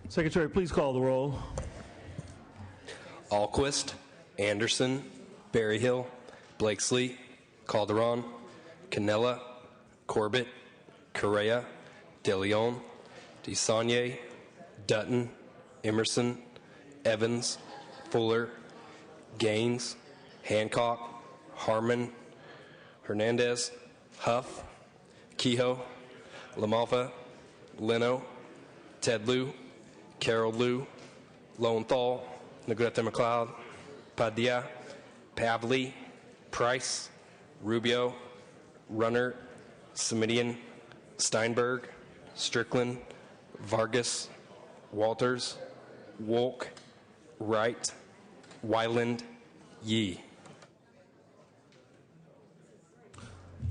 Secretary, please call the roll. Alquist, Anderson, Berryhill, Blakesley, Calderon, Canella, Corbett, Correa, De Leon, DeSaulnier, Dutton, Emerson, Evans, Fuller, Gaines, Hancock, Harmon, Hernandez, Huff, Kehoe, LaMalfa, Leno, Ted Lieu, Carol Lieu, Lowenthal, Negrete McLeod, Padilla, Pavley, Price, Rubio, Runner, Semidian, Steinberg, Strickland, Vargas, Walters, Wolk, Wright, Weiland, Yee.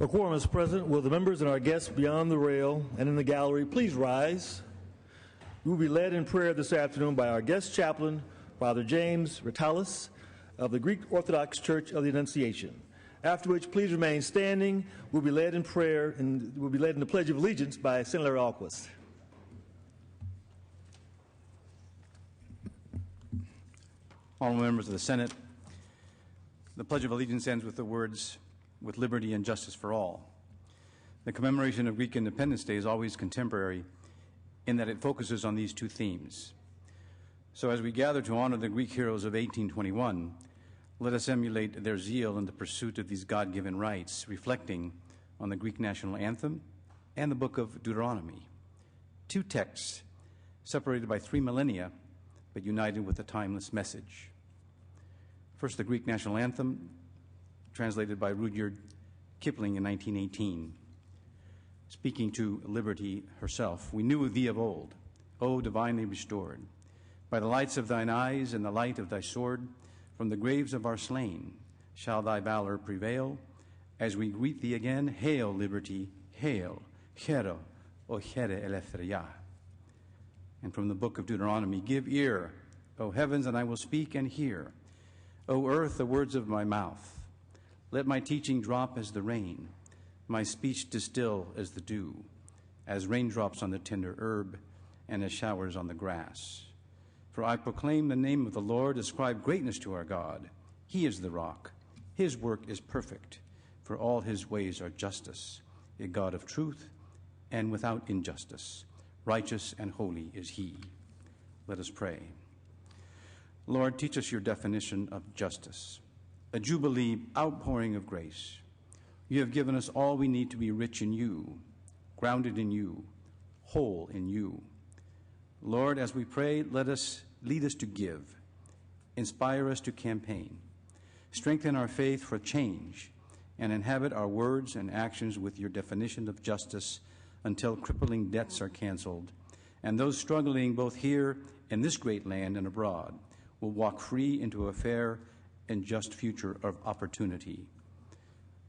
A quorum is present. Will the members and our guests beyond the rail and in the gallery please rise? We will be led in prayer this afternoon by our guest chaplain, Father James Ritalis of the Greek Orthodox Church of the Annunciation. After which, please remain standing. We'll be led in prayer and we'll be led in the Pledge of Allegiance by Senator Alquist. Honorable members of the Senate, the Pledge of Allegiance ends with the words, "with liberty and justice for all." The commemoration of Greek Independence Day is always contemporary in that it focuses on these two themes. So as we gather to honor the Greek heroes of 1821, let us emulate their zeal in the pursuit of these God-given rights, reflecting on the Greek national anthem and the book of Deuteronomy, two texts separated by 3 millennia, but united with a timeless message. First, the Greek national anthem, translated by Rudyard Kipling in 1918. Speaking to liberty herself, "We knew thee of old, O divinely restored, by the lights of thine eyes and the light of thy sword, from the graves of our slain shall thy valor prevail. As we greet thee again, hail liberty, hail, hero, o here eleftheria." And from the book of Deuteronomy, "Give ear, O heavens, and I will speak and hear. O earth, the words of my mouth. Let my teaching drop as the rain, my speech distill as the dew, as raindrops on the tender herb, and as showers on the grass. For I proclaim the name of the Lord, ascribe greatness to our God. He is the rock. His work is perfect, for all his ways are justice, a God of truth and without injustice. Righteous and holy is he." Let us pray. Lord, teach us your definition of justice, a jubilee outpouring of grace. You have given us all we need to be rich in you, grounded in you, whole in you. Lord, as we pray, lead us to give, inspire us to campaign, strengthen our faith for change, and inhabit our words and actions with your definition of justice until crippling debts are canceled, and those struggling both here in this great land and abroad will walk free into a fair and just future of opportunity.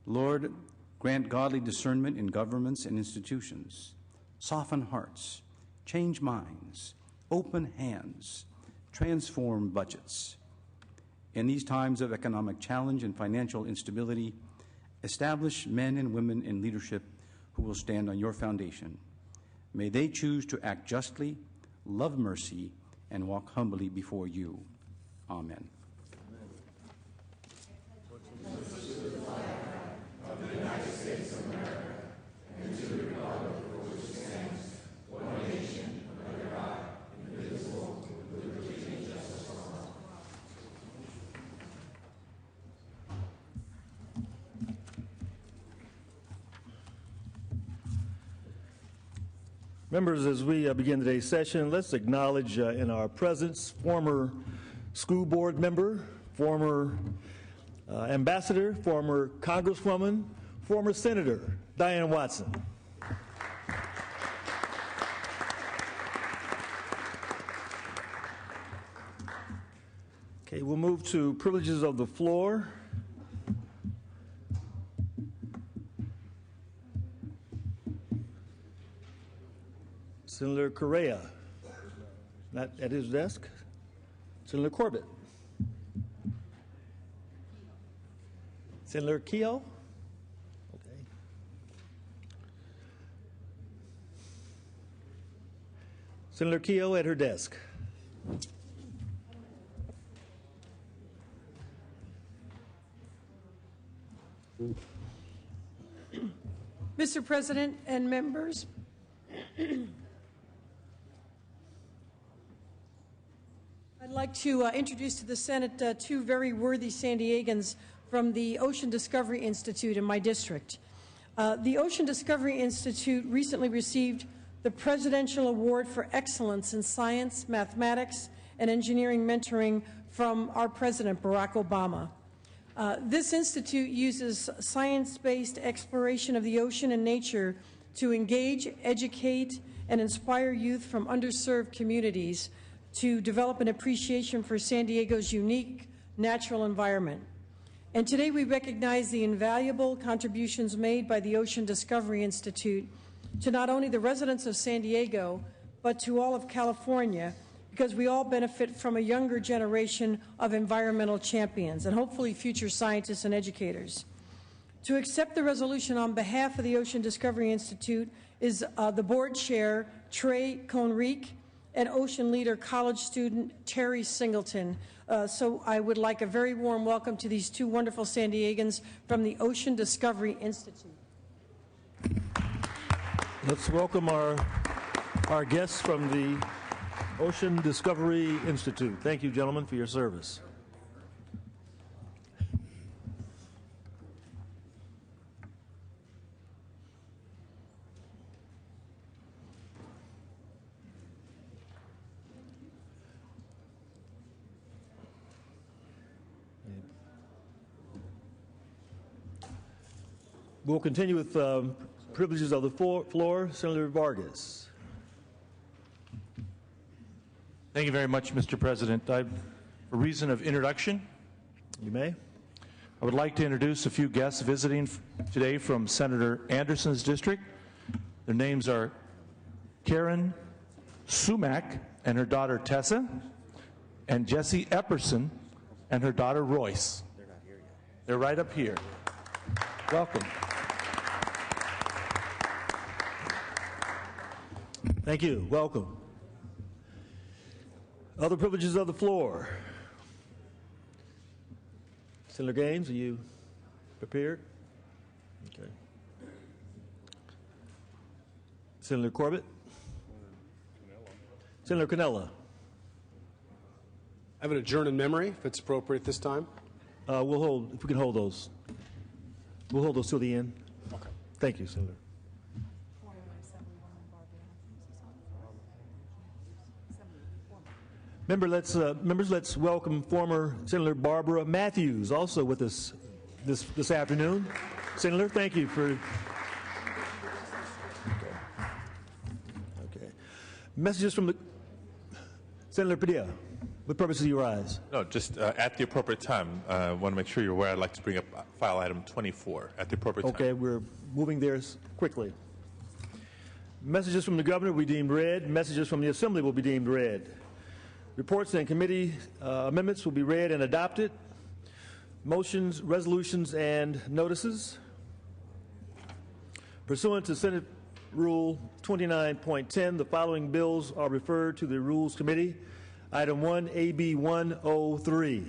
Lord, grant godly discernment in governments and institutions, soften hearts, change minds, open hands, transform budgets. In these times of economic challenge and financial instability, establish men and women in leadership who will stand on your foundation. May they choose to act justly, love mercy, and walk humbly before you. Amen. Members, as we begin today's session, let's acknowledge in our presence former school board member, former ambassador, former congresswoman, former senator, Diane Watson. Okay, we'll move to privileges of the floor. Senator Correa, not at his desk. Senator Corbett. Senator Kehoe. Okay. Senator Kehoe at her desk. Mr. President and members, I'd like to introduce to the Senate two very worthy San Diegans from the Ocean Discovery Institute in my district. The Ocean Discovery Institute recently received the Presidential Award for Excellence in Science, Mathematics, and Engineering Mentoring from our President, Barack Obama. This institute uses science-based exploration of the ocean and nature to engage, educate, and inspire youth from underserved communities to develop an appreciation for San Diego's unique natural environment. And today we recognize the invaluable contributions made by the Ocean Discovery Institute to not only the residents of San Diego, but to all of California, because we all benefit from a younger generation of environmental champions and hopefully future scientists and educators. To accept the resolution on behalf of the Ocean Discovery Institute is the board chair, Trey Conrique, and ocean leader, college student Terry Singleton. So I would like a very warm welcome to these two wonderful San Diegans from the Ocean Discovery Institute. Let's welcome our guests from the Ocean Discovery Institute. Thank you, gentlemen, for your service. We'll continue with privileges of the floor. Senator Vargas. Thank you very much, Mr. President. For reason of introduction, You may. I would like to introduce a few guests visiting today from Senator Anderson's district. Their names are Karen Sumac and her daughter Tessa, and Jessie Epperson and her daughter Royce. They're not here yet. They're right up here. Welcome. Thank you. Welcome. Other privileges of the floor. Senator Gaines, are you prepared? Okay. Senator Corbett? Senator Cannella? I have an adjourn in memory, if it's appropriate this time. We'll hold, if we can hold those. We'll hold those till the end. Okay. Thank you, Senator. Members, let's welcome former Senator Barbara Matthews, also with us this afternoon. Senator, thank you for. Okay. Messages from the Senator Padilla. What purpose do you rise? No, just at the appropriate time. I want to make sure you're aware. I'd like to bring up file item 24 at the appropriate time. Okay, we're moving there quickly. Messages from the governor will be deemed read. Messages from the assembly will be deemed read. Reports and committee amendments will be read and adopted. Motions, resolutions, and notices. Pursuant to Senate Rule 29.10, the following bills are referred to the Rules Committee. Item 1, AB 103.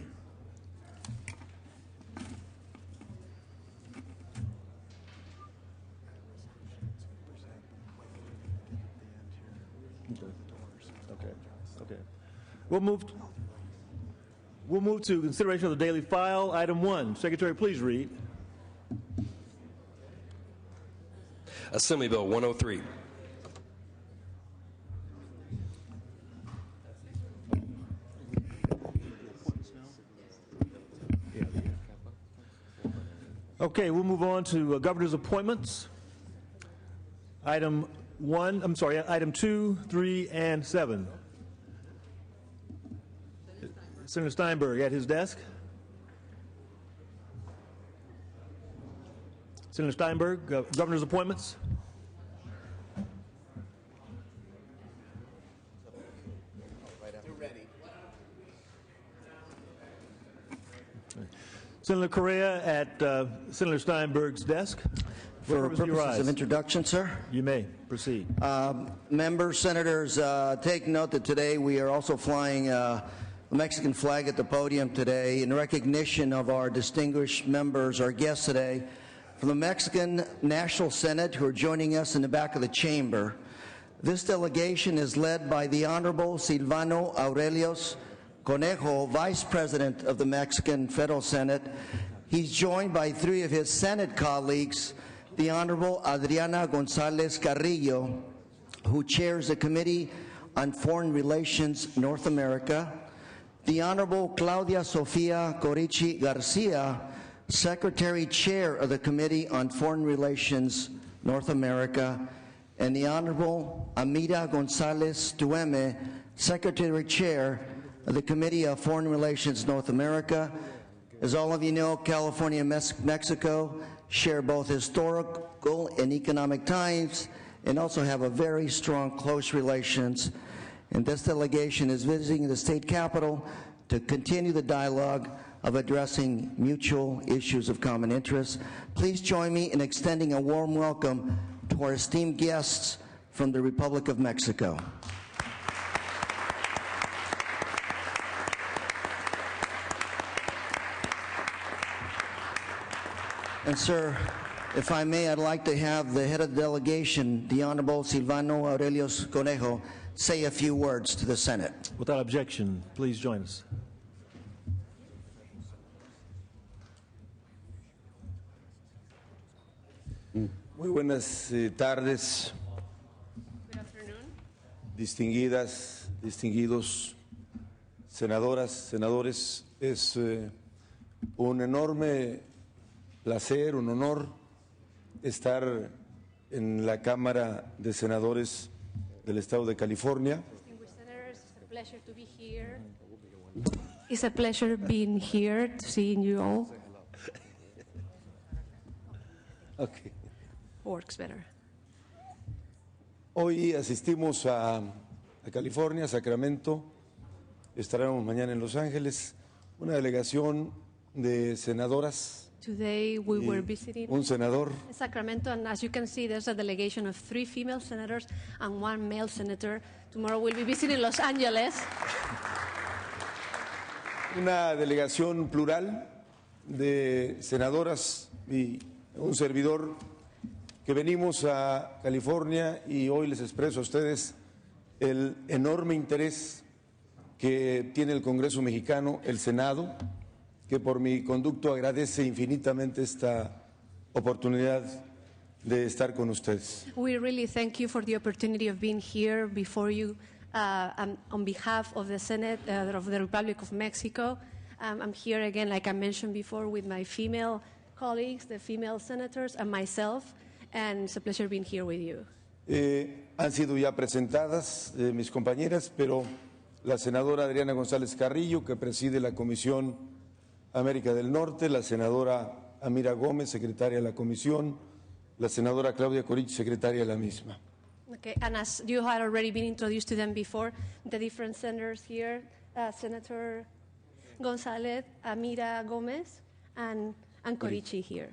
Okay. We'll move to consideration of the daily file. Item 1. Secretary, please read. Assembly Bill 103. Okay, we'll move on to governor's appointments. Item 2, 3, and 7. Senator Steinberg at his desk. Senator Steinberg, governor's appointments. Senator Correa at Senator Steinberg's desk. For purposes of introduction, sir. You may proceed. Members, senators, take note that today we are also flying the Mexican flag at the podium today in recognition of our distinguished members, our guests today, from the Mexican National Senate who are joining us in the back of the chamber. This delegation is led by the Honorable Silvano Aurelios Conejo, Vice President of the Mexican Federal Senate. He's joined by three of his Senate colleagues, the Honorable Adriana Gonzalez Carrillo, who chairs the Committee on Foreign Relations North America, the Honorable Claudia Sofia Corichi Garcia, Secretary Chair of the Committee on Foreign Relations North America, and the Honorable Amira Gonzalez Tueme, Secretary Chair of the Committee of Foreign Relations North America. As all of you know, California and Mexico share both historical and economic ties and also have a very strong, close relations. And this delegation is visiting the state capital to continue the dialogue of addressing mutual issues of common interest. Please join me in extending a warm welcome to our esteemed guests from the Republic of Mexico. And sir, if I may, I'd like to have the head of the delegation, the Honorable Silvano Aurelios Conejo, say a few words to the Senate. Without objection, please join us. Muy buenas tardes, distinguidos senadoras, senadores. Es un enorme placer, un honor estar en la Cámara de Senadores del Estado de California. It's a pleasure being here to see you all. Okay. Works better. Hoy asistimos a California, Sacramento. Estaremos mañana en Los Ángeles. Una delegación de senadoras. Today we were visiting Un senador. Sacramento, and as you can see, there's a delegation of 3 female senators and 1 male senator. Tomorrow we'll be visiting Los Angeles. Una delegación plural de senadoras y un servidor que venimos a California, y hoy les expreso a ustedes el enorme interés que tiene el Congreso mexicano, el Senado, que por mi conducto agradece infinitamente esta oportunidad de estar con ustedes. We really thank you for the opportunity of being here before you on behalf of the Senate of the Republic of Mexico. I'm here again, like I mentioned before, with my female colleagues, the female senators, and myself, and it's a pleasure being here with you. Han sido ya presentadas mis compañeras, pero la senadora Adriana González Carrillo, que preside la Comisión América del Norte, la senadora Amira Gómez, secretaria de la Comisión, la senadora Claudia Corichi, secretaria de la misma. Okay, and as you had already been introduced to them before, the different senators here, Senator González, Amira Gómez, and Corichi here.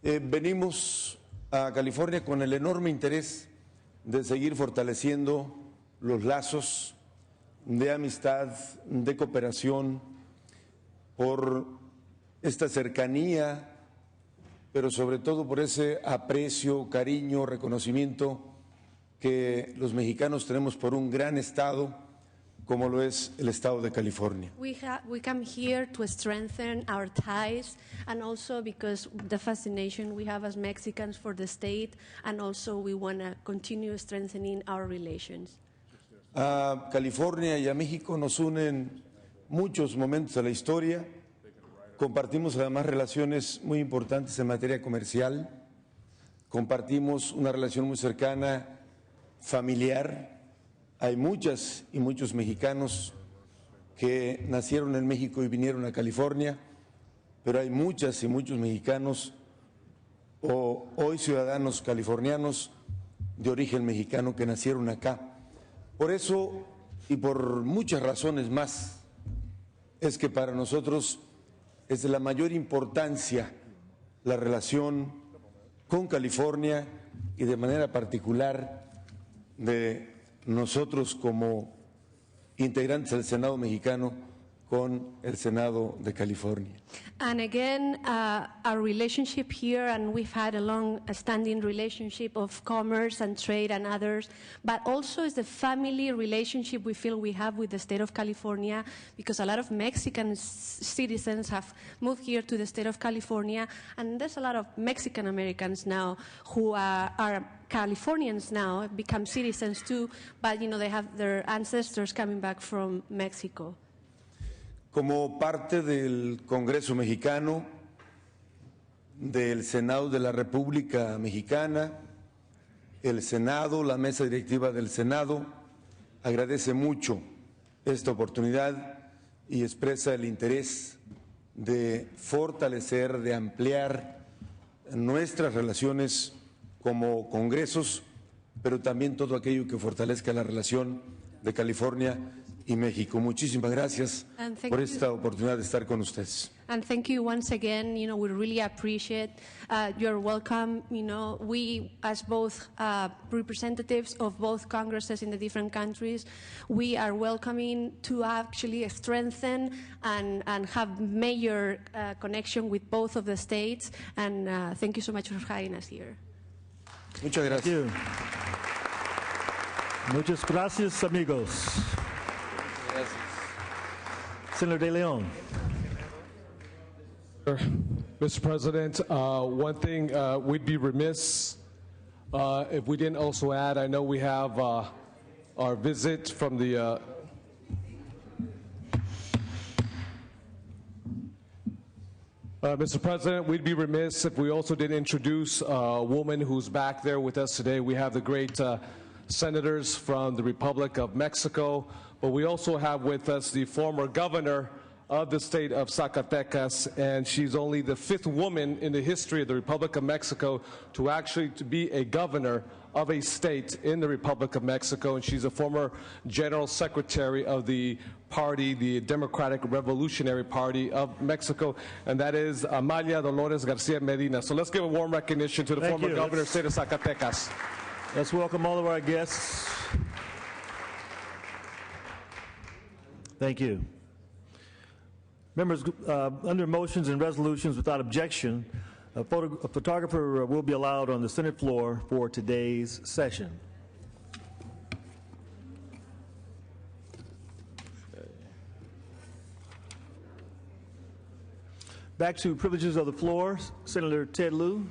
Venimos a California con el enorme interés de seguir fortaleciendo los lazos de amistad, de cooperación, por esta cercanía, pero sobre todo por ese aprecio, cariño, reconocimiento que los mexicanos tenemos por un gran estado como lo es el estado de California. We come here to strengthen our ties, and also because the fascination we have as Mexicans for the state, and also we want to continue strengthening our relations. A California y a México nos unen muchos momentos de la historia. Compartimos además relaciones muy importantes en materia comercial. Compartimos una relación muy cercana, familiar. Hay muchas y muchos mexicanos que nacieron en México y vinieron a California, pero hay muchas y muchos mexicanos o hoy ciudadanos californianos de origen mexicano que nacieron acá. Por eso y por muchas razones más es que para nosotros es de la mayor importancia la relación con California y de manera particular de nosotros como integrantes del Senado mexicano con el Senado de California. And again, our relationship here, and we've had a long-standing relationship of commerce and trade and others, but also is the family relationship we feel we have with the state of California, because a lot of Mexican citizens have moved here to the state of California, and there's a lot of Mexican Americans now who are Californians now, become citizens too, but they have their ancestors coming back from Mexico. Como parte del Congreso Mexicano, del Senado de la República Mexicana, el Senado, la mesa directiva del Senado, agradece mucho esta oportunidad y expresa el interés de fortalecer, de ampliar nuestras relaciones como congresos, pero también todo aquello que fortalezca la relación de California y México. Muchísimas gracias por esta oportunidad de estar con ustedes. And thank you once again. We really appreciate your welcome. We, as both representatives of both Congresses in the different countries, we are welcoming to actually strengthen and have major connection with both of the states. And thank you so much for having us here. Muchas gracias. Muchas gracias, amigos. Senator De Leon. Mr. President, one thing we'd be remiss if we didn't also add, I know we have our visit from the Mr. President, we'd be remiss if we also didn't introduce a woman who's back there with us today. We have the great senators from the Republic of Mexico, but we also have with us the former governor of the state of Zacatecas, and she's only the 5th woman in the history of the Republic of Mexico to actually be a governor of a state in the Republic of Mexico, and she's a former general secretary of the party, the Democratic Revolutionary Party of Mexico, and that is Amalia Dolores Garcia Medina. So let's give a warm recognition to the former governor of the state of Zacatecas. Let's welcome all of our guests. Thank you. Members, under motions and resolutions without objection, a photographer will be allowed on the Senate floor for today's session. Back to privileges of the floor, Senator Ted Lieu.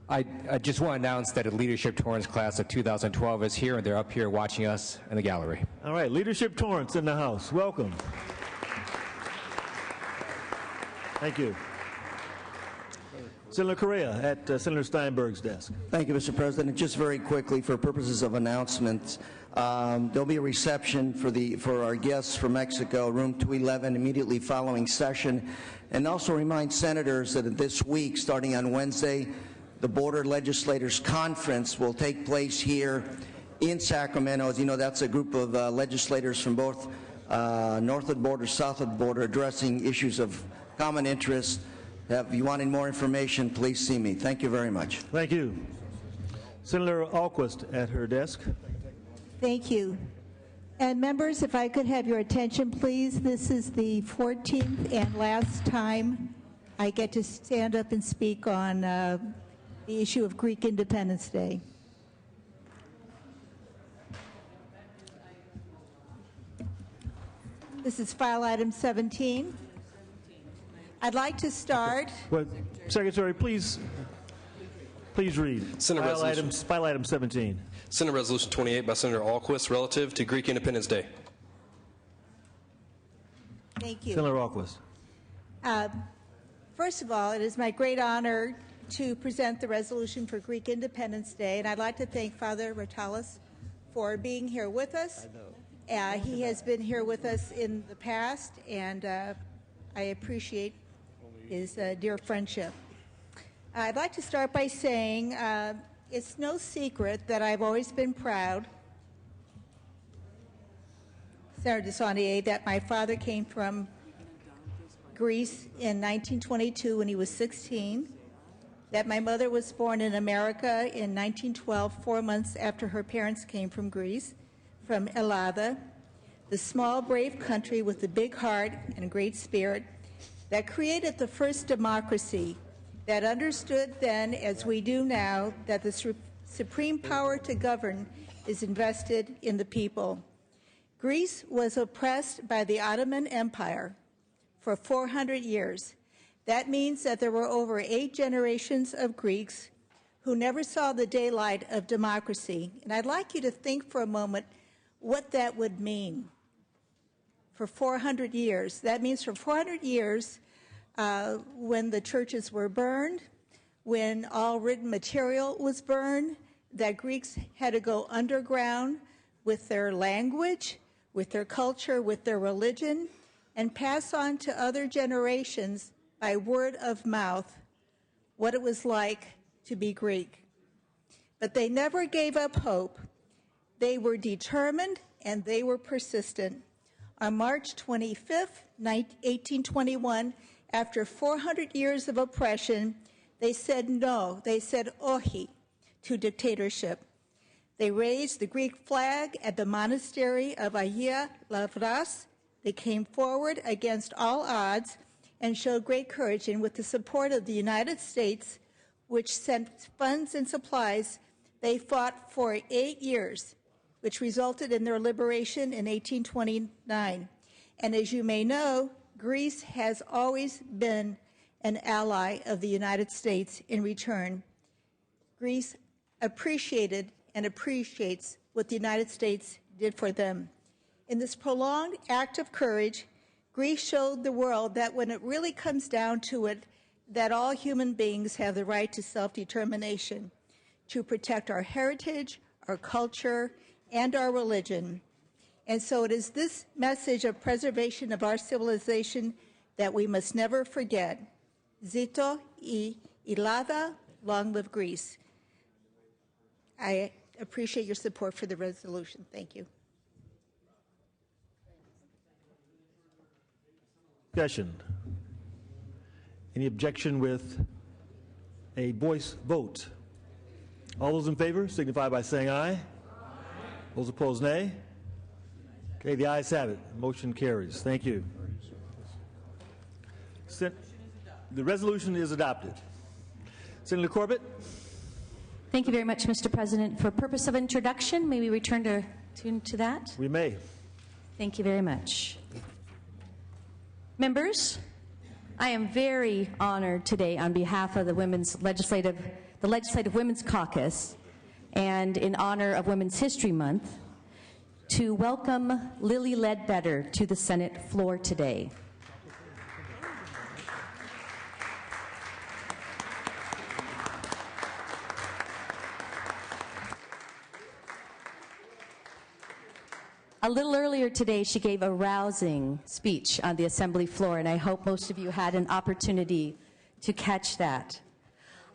I just want to announce that a Leadership Torrance class of 2012 is here, and they're up here watching us in the gallery. All right, Leadership Torrance in the house. Welcome. Thank you. Senator Correa at Senator Steinberg's desk. Thank you, Mr. President. Just very quickly, for purposes of announcements, there'll be a reception for our guests from Mexico, room 211, immediately following session. And also remind senators that this week, starting on Wednesday, the Border Legislators Conference will take place here in Sacramento. As you know, that's a group of legislators from both north of the border, south of the border, addressing issues of common interest. If you want any more information, please see me. Thank you very much. Thank you. Senator Alquist at her desk. Thank you. And members, if I could have your attention, please. This is the 14th and last time I get to stand up and speak on the issue of Greek Independence Day. This is file item 17. I'd like to start. Well, Secretary, please read. File item 17. Senate Resolution 28 by Senator Alquist relative to Greek Independence Day. Thank you. Senator Alquist. First of all, it is my great honor to present the resolution for Greek Independence Day, and I'd like to thank Father Ratalis for being here with us. He has been here with us in the past, and I appreciate his dear friendship. I'd like to start by saying it's no secret that I've always been proud, Senator Desaunier, that my father came from Greece in 1922 when he was 16, that my mother was born in America in 1912, 4 months after her parents came from Greece, from Elada, the small, brave country with a big heart and a great spirit that created the first democracy, that understood then, as we do now, that the supreme power to govern is invested in the people. Greece was oppressed by the Ottoman Empire for 400 years. That means that there were over 8 generations of Greeks who never saw the daylight of democracy. And I'd like you to think for a moment what that would mean for 400 years. That means for 400 years, when the churches were burned, when all written material was burned, that Greeks had to go underground with their language, with their culture, with their religion, and pass on to other generations by word of mouth what it was like to be Greek. But they never gave up hope. They were determined and they were persistent. On March 25th, 1821, after 400 years of oppression, they said no, they said ohi to dictatorship. They raised the Greek flag at the monastery of Agia Lavras. They came forward against all odds and showed great courage, and with the support of the United States, which sent funds and supplies, they fought for 8 years, which resulted in their liberation in 1829. And as you may know, Greece has always been an ally of the United States in return. Greece appreciated and appreciates what the United States did for them. In this prolonged act of courage, Greece showed the world that when it really comes down to it, that all human beings have the right to self-determination, to protect our heritage, our culture, and our religion. And so it is this message of preservation of our civilization that we must never forget. Zito I Elada, long live Greece. I appreciate your support for the resolution. Thank you. Discussion. Any objection with a voice vote? All those in favor signify by saying aye. Aye. Those opposed, nay. Okay, the ayes have it. Motion carries. Thank you. The resolution is adopted. Senator Corbett. Thank you very much, Mr. President. For purpose of introduction, may we return to that? We may. Thank you very much. Members, I am very honored today on behalf of the Legislative Women's Caucus and in honor of Women's History Month to welcome Lilly Ledbetter to the Senate floor today. A little earlier today, she gave a rousing speech on the Assembly floor, and I hope most of you had an opportunity to catch that.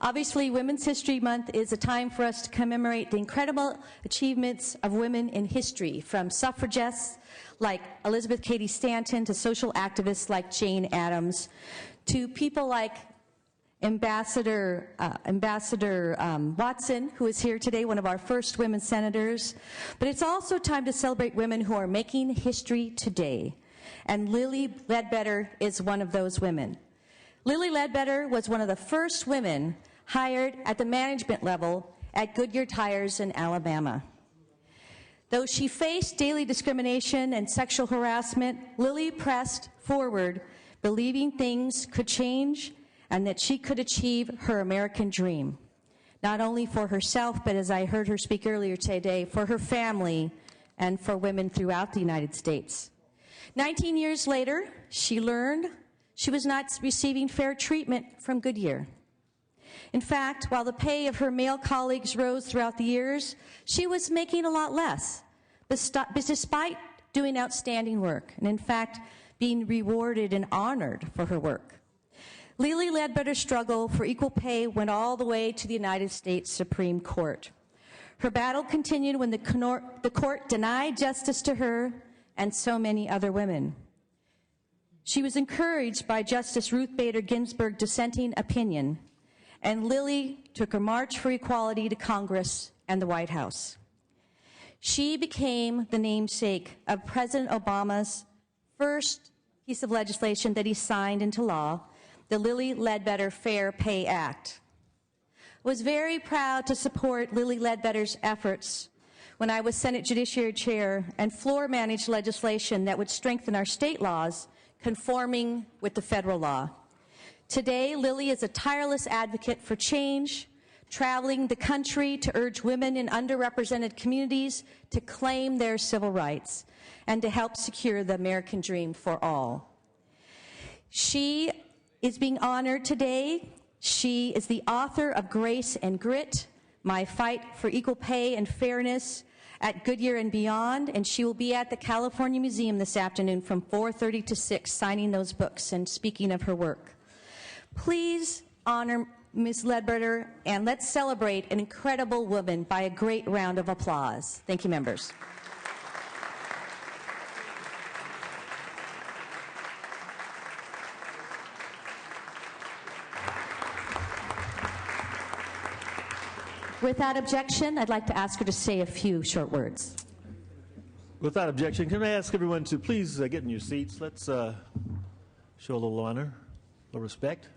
Obviously, Women's History Month is a time for us to commemorate the incredible achievements of women in history, from suffragists like Elizabeth Cady Stanton to social activists like Jane Addams, to people like Ambassador Watson, who is here today, one of our first women senators. But it's also time to celebrate women who are making history today. And Lilly Ledbetter is one of those women. Lilly Ledbetter was one of the first women hired at the management level at Goodyear Tires in Alabama. Though she faced daily discrimination and sexual harassment, Lilly pressed forward, believing things could change and that she could achieve her American dream, not only for herself, but as I heard her speak earlier today, for her family and for women throughout the United States. 19 years later, she learned she was not receiving fair treatment from Goodyear. In fact, while the pay of her male colleagues rose throughout the years, she was making a lot less, despite doing outstanding work, and in fact, being rewarded and honored for her work. Lilly Ledbetter's struggle for equal pay went all the way to the United States Supreme Court. Her battle continued when the court denied justice to her and so many other women. She was encouraged by Justice Ruth Bader Ginsburg's dissenting opinion and Lily took her march for equality to Congress and the White House. She became the namesake of President Obama's first piece of legislation that he signed into law, the Lilly Ledbetter Fair Pay Act. I was very proud to support Lilly Ledbetter's efforts when I was Senate Judiciary Chair and floor managed legislation that would strengthen our state laws conforming with the federal law. Today, Lilly is a tireless advocate for change, traveling the country to urge women in underrepresented communities to claim their civil rights and to help secure the American dream for all. She is being honored today. She is the author of Grace and Grit, My Fight for Equal Pay and Fairness at Goodyear and Beyond, and she will be at the California Museum this afternoon from 4:30 to 6 signing those books and speaking of her work. Please honor Ms. Ledbetter, and let's celebrate an incredible woman by a great round of applause. Thank you, members. Without objection, I'd like to ask her to say a few short words. Without objection, can I ask everyone to please get in your seats? Let's show a little honor, a little respect.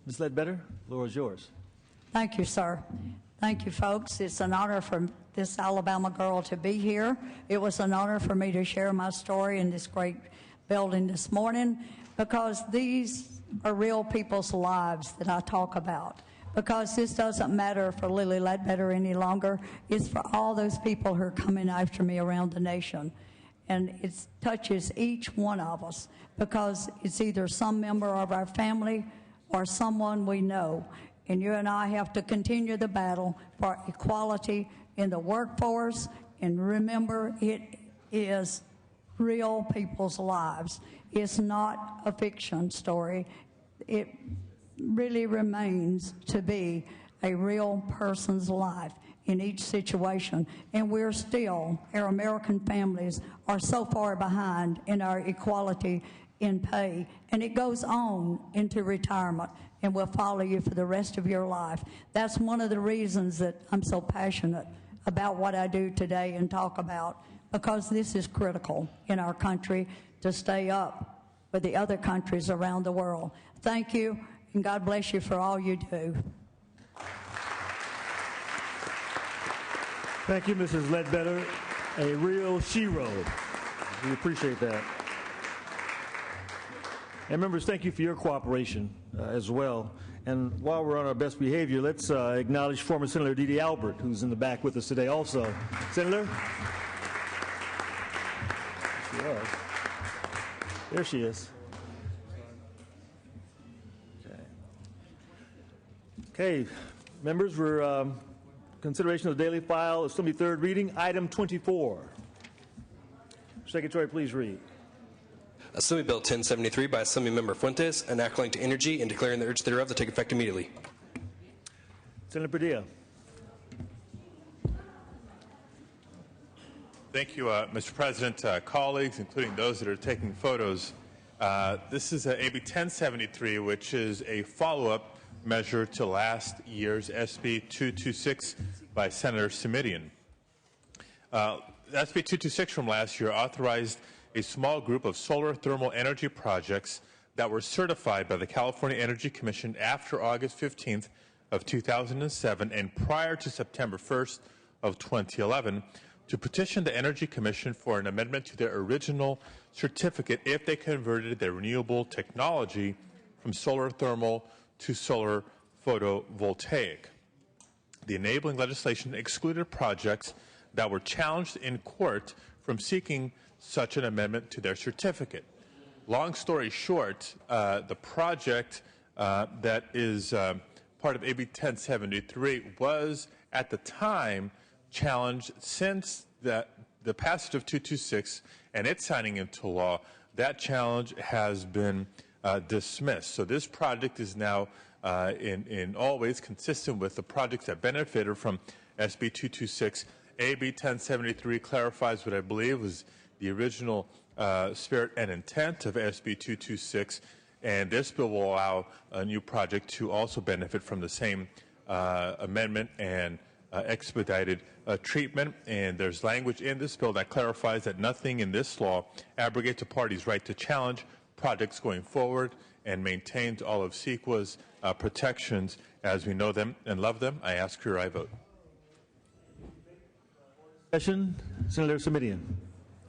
Ms. Ledbetter, the floor is yours. Thank you, sir. Thank you, folks. It's an honor for this Alabama girl to be here. It was an honor for me to share my story in this great building this morning, because these are real people's lives that I talk about. Because this doesn't matter for Lilly Ledbetter any longer. It's for all those people who are coming after me around the nation. And it touches each one of us, because it's either some member of our family or someone we know. And you and I have to continue the battle for equality in the workforce. And remember, it is real people's lives. It's not a fiction story. It really remains to be a real person's life in each situation. And we're still, our American families are so far behind in our equality in pay, and it goes on into retirement and will follow you for the rest of your life. That's one of the reasons that I'm so passionate about what I do today and talk about, because this is critical in our country to stay up with the other countries around the world. Thank you, and God bless you for all you do. Thank you, Mrs. Ledbetter. A real shero. We appreciate that. And members, thank you for your cooperation as well. And while we're on our best behavior, let's acknowledge former Senator Dee Dee Albert, who's in the back with us today also. Senator? She was. There she is. Okay, members, we're consideration of the daily file, Assembly third reading, item 24. Secretary, please read. Assembly Bill 1073 by Assembly Member Fuentes, enacting to energy and declaring the urge thereof to take effect immediately. Senator Padilla. Thank you, Mr. President, colleagues, including those that are taking photos. This is AB 1073, which is a follow-up measure to last year's SB 226 by Senator Simitian. SB 226 from last year authorized a small group of solar thermal energy projects that were certified by the California Energy Commission after August 15th of 2007 and prior to September 1st of 2011 to petition the Energy Commission for an amendment to their original certificate if they converted their renewable technology from solar thermal to solar photovoltaic. The enabling legislation excluded projects that were challenged in court from seeking such an amendment to their certificate. Long story short, the project that is part of AB 1073 was at the time challenged. Since the passage of 226 and its signing into law, that challenge has been dismissed. So this project is now in all ways consistent with the projects that benefited from SB 226. AB 1073 clarifies what I believe was the original spirit and intent of SB 226 And this bill will allow a new project to also benefit from the same amendment and expedited treatment. And there's language in this bill that clarifies that nothing in this law abrogates a party's right to challenge projects going forward and maintains all of CEQA's protections as we know them and love them. I ask for your aye vote. Session, Senator Simitian.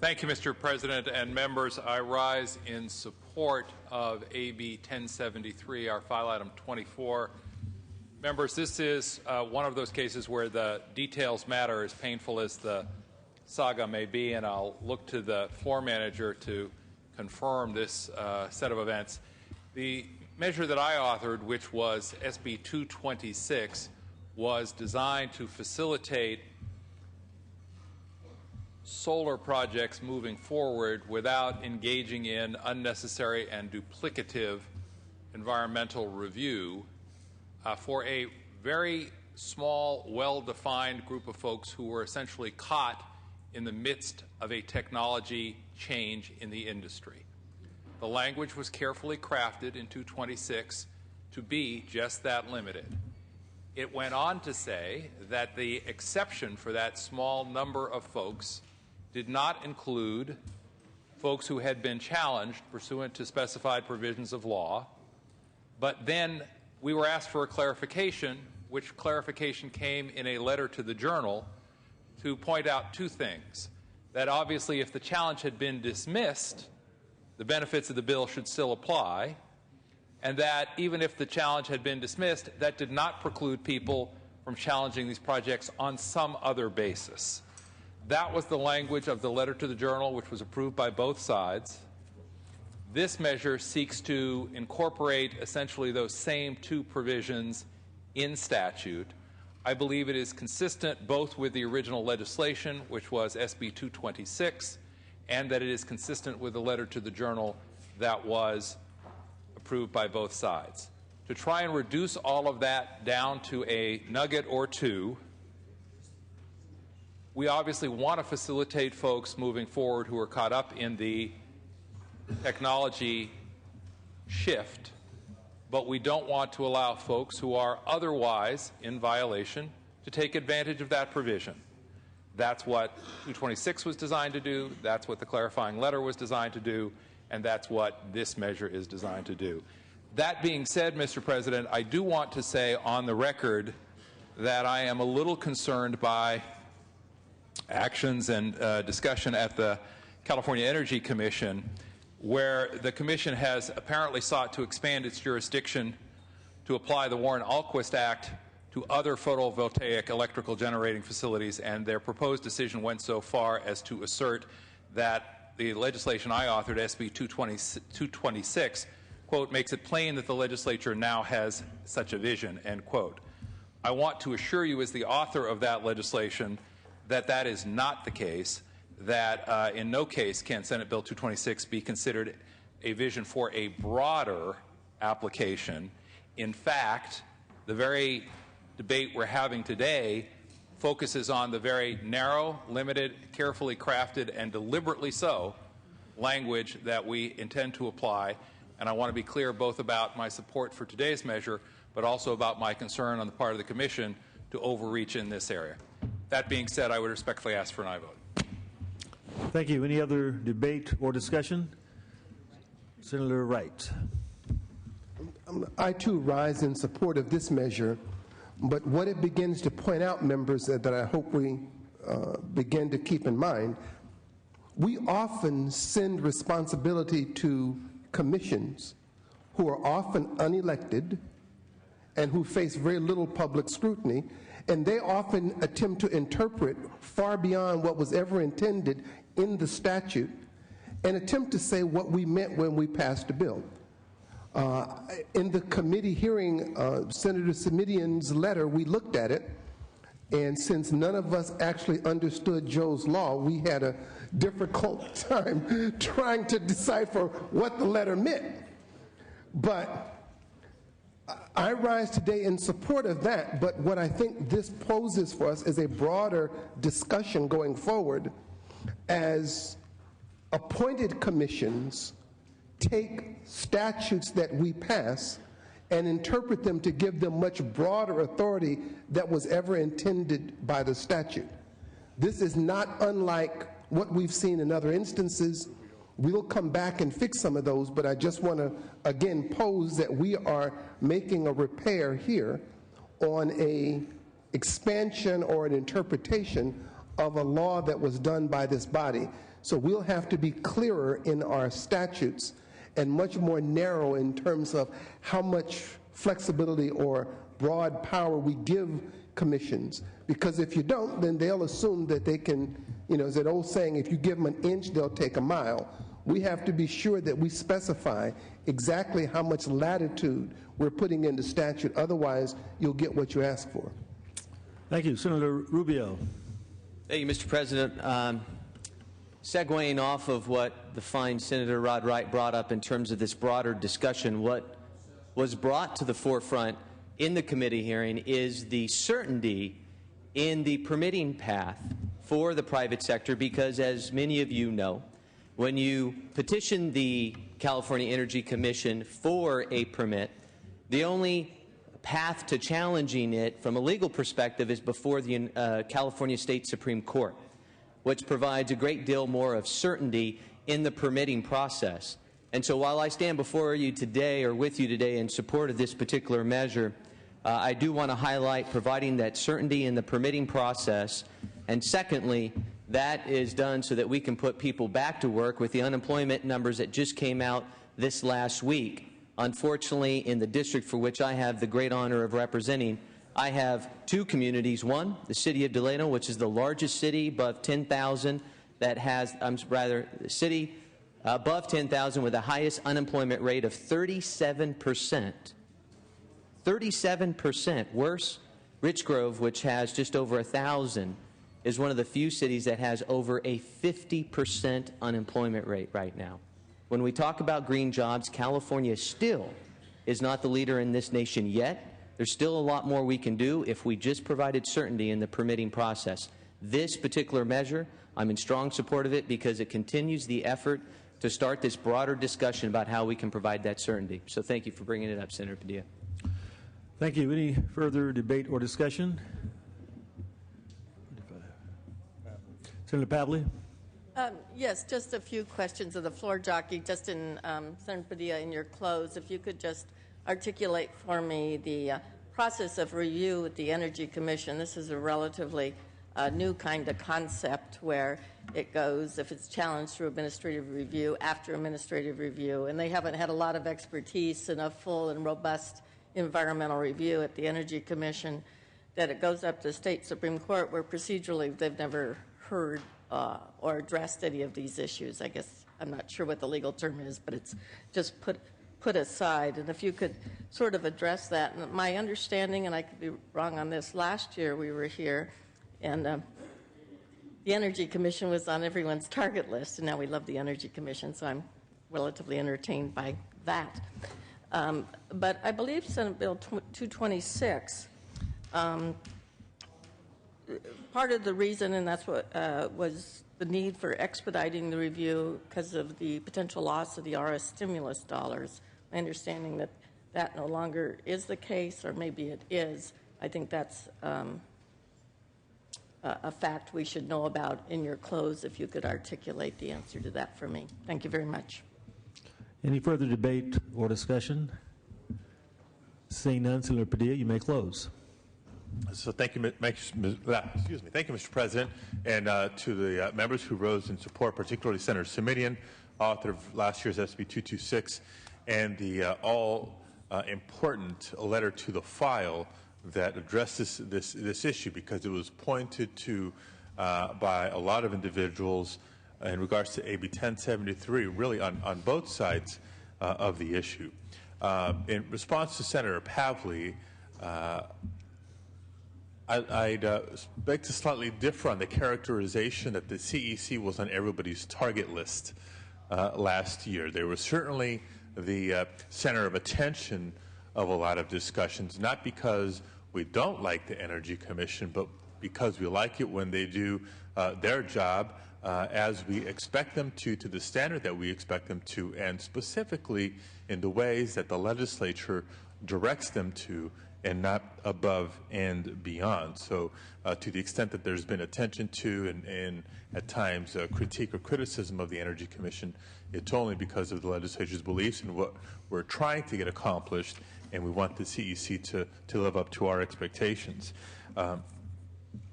Thank you, Mr. President and members. I rise in support of AB 1073, our file item 24. Members, this is one of those cases where the details matter, as painful as the saga may be, and I'll look to the floor manager to confirm this set of events. The measure that I authored, which was SB 226, was designed to facilitate solar projects moving forward without engaging in unnecessary and duplicative environmental review for a very small, well-defined group of folks who were essentially caught in the midst of a technology change in the industry. The language was carefully crafted in 226 to be just that limited. It went on to say that the exception for that small number of folks did not include folks who had been challenged pursuant to specified provisions of law, but then we were asked for a clarification, which clarification came in a letter to the Journal to point out two things. That obviously if the challenge had been dismissed, the benefits of the bill should still apply, and that even if the challenge had been dismissed, that did not preclude people from challenging these projects on some other basis. That was the language of the letter to the Journal, which was approved by both sides. This measure seeks to incorporate essentially those same two provisions in statute. I believe it is consistent both with the original legislation, which was SB 226, and that it is consistent with the letter to the Journal that was approved by both sides. To try and reduce all of that down to a nugget or two, we obviously want to facilitate folks moving forward who are caught up in the technology shift, but we don't want to allow folks who are otherwise in violation to take advantage of that provision. That's what 226 was designed to do, that's what the clarifying letter was designed to do, and that's what this measure is designed to do. That being said, Mr. President, I do want to say on the record that I am a little concerned by actions and discussion at the California Energy Commission, where the Commission has apparently sought to expand its jurisdiction to apply the Warren-Alquist Act to other photovoltaic electrical generating facilities, and their proposed decision went so far as to assert that the legislation I authored, SB 226, quote, makes it plain that the legislature now has such a vision, end quote. I want to assure you as the author of that legislation that that is not the case, that in no case can Senate Bill 226 be considered a vision for a broader application. In fact, the very debate we're having today focuses on the very narrow, limited, carefully crafted, and deliberately so language that we intend to apply. And I want to be clear both about my support for today's measure, but also about my concern on the part of the Commission to overreach in this area. That being said, I would respectfully ask for an aye vote. Thank you. Any other debate or discussion? Senator Wright. I too rise in support of this measure, but what it begins to point out, members, that I hope we begin to keep in mind, we often send responsibility to commissions who are often unelected and who face very little public scrutiny, and they often attempt to interpret far beyond what was ever intended in the statute and attempt to say what we meant when we passed a bill. In the committee hearing Senator Simitian's letter, we looked at it, and since none of us actually understood Joe's law, we had a difficult time trying to decipher what the letter meant. But I rise today in support of that, but what I think this poses for us is a broader discussion going forward as appointed commissions take statutes that we pass and interpret them to give them much broader authority that was ever intended by the statute. This is not unlike what we've seen in other instances. We'll come back and fix some of those, but I just want to again pose that we are making a repair here on a expansion or an interpretation of a law that was done by this body. So we'll have to be clearer in our statutes and much more narrow in terms of how much flexibility or broad power we give commissions. Because if you don't, then they'll assume that they can, you know, as that old saying, if you give them an inch, they'll take a mile. We have to be sure that we specify exactly how much latitude we're putting into statute. Otherwise, you'll get what you ask for. Thank you. Senator Rubio. Thank you, Mr. President. Segueing off of what the fine Senator Rod Wright brought up in terms of this broader discussion, what was brought to the forefront in the committee hearing is the certainty in the permitting path for the private sector, because as many of you know, when you petition the California Energy Commission for a permit, the only path to challenging it from a legal perspective is before the California State Supreme Court, which provides a great deal more of certainty in the permitting process. And so while I stand before you today or with you today in support of this particular measure, I do want to highlight providing that certainty in the permitting process. And secondly, that is done so that we can put people back to work with the unemployment numbers that just came out this last week. Unfortunately, in the district for which I have the great honor of representing, I have two communities. One, the city of Delano, which is the largest city above 10,000 that has, the city above 10,000 with the highest unemployment rate of 37%. 37%. Worse, Rich Grove, which has just over 1,000, is one of the few cities that has over a 50% unemployment rate right now. When we talk about green jobs, California still is not the leader in this nation yet. There's still a lot more we can do if we just provided certainty in the permitting process. This particular measure, I'm in strong support of it because it continues the effort to start this broader discussion about how we can provide that certainty. So thank you for bringing it up, Senator Padilla. Thank you. Any further debate or discussion? Senator Pavley. Yes, just a few questions of the floor jockey. Just in Senator Padilla, in your close, if you could just articulate for me the process of review with the Energy Commission. This is a relatively new kind of concept where it goes, if it's challenged through administrative review, after administrative review, and they haven't had a lot of expertise in a full and robust environmental review at the Energy Commission, that it goes up to the state Supreme Court where procedurally they've never heard or addressed any of these issues. I guess I'm not sure what the legal term is, but it's just put aside. And if you could sort of address that. And my understanding, and I could be wrong on this, last year we were here and the Energy Commission was on everyone's target list, and now we love the Energy Commission, so I'm relatively entertained by that. But I believe Senate Bill 226, part of the reason, and that's what was the need for expediting the review because of the potential loss of the RS stimulus dollars. My understanding that that no longer is the case, or maybe it is. I think that's a fact we should know about in your close, if you could articulate the answer to that for me. Thank you very much. Any further debate or discussion? Seeing none, Senator Padilla, you may close. So thank you, thank you, Mr. President, and to the members who rose in support, particularly Senator Simitian, author of last year's SB 226, and the all-important letter to the file that addressed this issue, because it was pointed to by a lot of individuals in regards to AB 1073, really on both sides of the issue. In response to Senator Pavley, I'd beg to slightly differ on the characterization that the CEC was on everybody's target list last year. They were certainly the center of attention of a lot of discussions, not because we don't like the Energy Commission, but because we like it when they do their job as we expect them to the standard that we expect them to, and specifically in the ways that the legislature directs them to, and not above and beyond. So to the extent that there's been attention to and at times critique or criticism of the Energy Commission, it's only because of the legislature's beliefs and what we're trying to get accomplished, and we want the CEC to live up to our expectations.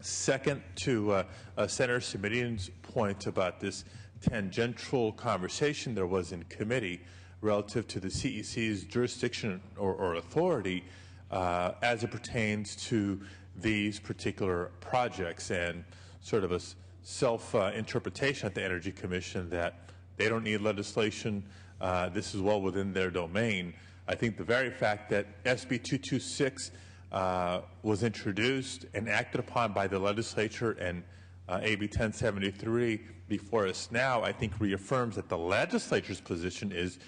Second, to Senator Simitian's point about this tangential conversation there was in committee relative to the CEC's jurisdiction or authority as it pertains to these particular projects, and sort of a self-interpretation at the Energy Commission that they don't need legislation, this is well within their domain. I think the very fact that SB 226 was introduced and acted upon by the legislature, and AB 1073 before us now, I think reaffirms that the legislature's position is